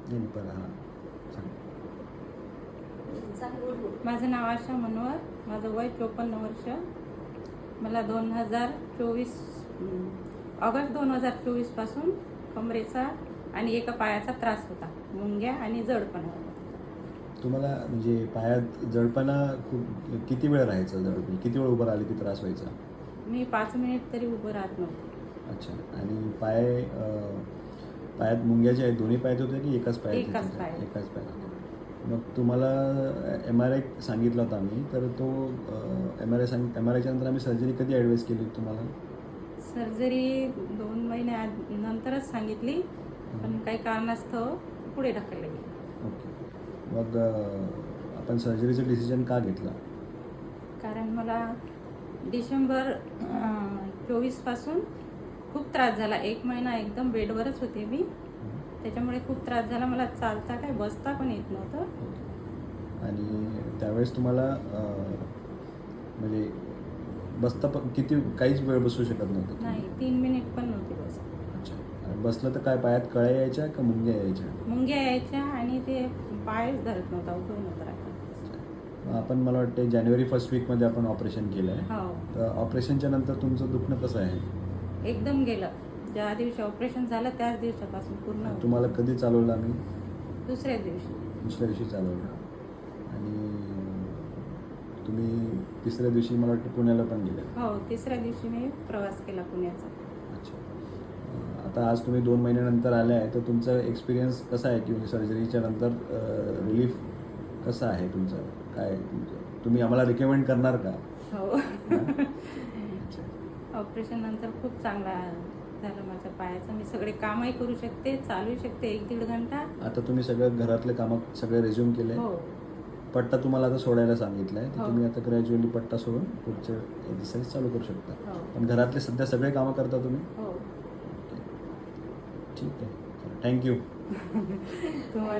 नाही बरं हां सांग. माझं नाव आशा मनोहर, माझं वय 54 वर्ष. मला 2024 ऑगस्ट 2024 पासून कमरेचा आणि एका पायाचा त्रास होता, मुंग्या आणि जडपणा होता. तुम्हाला म्हणजे पायात जडपणा खूप किती वेळ राहायचा? जडपण किती वेळ उभं राहिले की त्रास व्हायचा? मी 5 मिनिट तरी उभं राहत नव्हते. अच्छा. आणि पायात मुंग्या ज्या आहेत दोन्ही पायात होत्या की एकाच पायात एकाच होत्या? पायात. एकाच पायात. मग तुम्हाला MRI सांगितला होता आम्ही, तर तो MRIच्या नंतर आम्ही सर्जरी कधी ॲडवाईस केली होती तुम्हाला? सर्जरी 2 महिने नंतरच सांगितली, पण काही कारणास्तव पुढे ढकलले गेले. ओके. मग आपण सर्जरीचं डिसिजन का घेतला? कारण मला डिसेंबर 24 पासून खूप त्रास झाला. 1 महिना एकदम बेडवरच होते मी. त्याच्यामुळे खूप त्रास झाला. मला चालता काय बसता पण येत नव्हतं. आणि त्यावेळेस तुम्हाला म्हणजे बसता पण काहीच वेळ बसू शकत नव्हतं? नाही, 3 मिनिट पण नव्हते बसत. अच्छा. आणि बसलं तर काय पायात कळ्या यायच्या का मुंग्या यायच्या? मुंग्या यायच्या आणि ते पायच धरत नव्हता, उठून नव्हतं राहत. आपण मला वाटतं जानेवारी 1st वीकमध्ये आपण ऑपरेशन केलं आहे. हो, तर ऑपरेशनच्या नंतर तुमचं दुखणं कसं आहे? एकदम गेलं. ज्या दिवशी ऑपरेशन झालं त्याच दिवसापासून पूर्ण तुम्हाला कधी चालवलं आम्ही? दुसऱ्या दिवशी. दुसऱ्या दिवशी चालवलं. आणि तुम्ही तिसऱ्या दिवशी मला वाटतं पुण्याला पण गेले? हो, तिसऱ्या दिवशी मी प्रवास केला पुण्याचा. अच्छा. आता आज तुम्ही 2 महिन्यानंतर आले आहे, तर तुमचा एक्सपिरियन्स कसा आहे की सर्जरीच्या नंतर रिलीफ कसा आहे तुमचं? काय तुम्ही आम्हाला रिकमेंड करणार का? हो. अच्छा. ऑपरेशन नंतर खूप चांगला झालं माझ्या पायाचं. मी सगळे कामही करू शकते, चालू शकते 1-1.5 घंटा. आता तुम्ही सगळं घरातले कामं सगळे रिझ्यूम केले? हो. पट्टा तुम्हाला आता सोडायला सांगितलं आहे, तर हो. तुम्ही आता ग्रॅज्युअली पट्टा सोडून पुढचे एक्सरसाइज चालू करू शकता. हो. पण घरातले सध्या सगळे कामं करता तुम्ही? हो. ठीक आहे. थँक्यू. तुम्हाला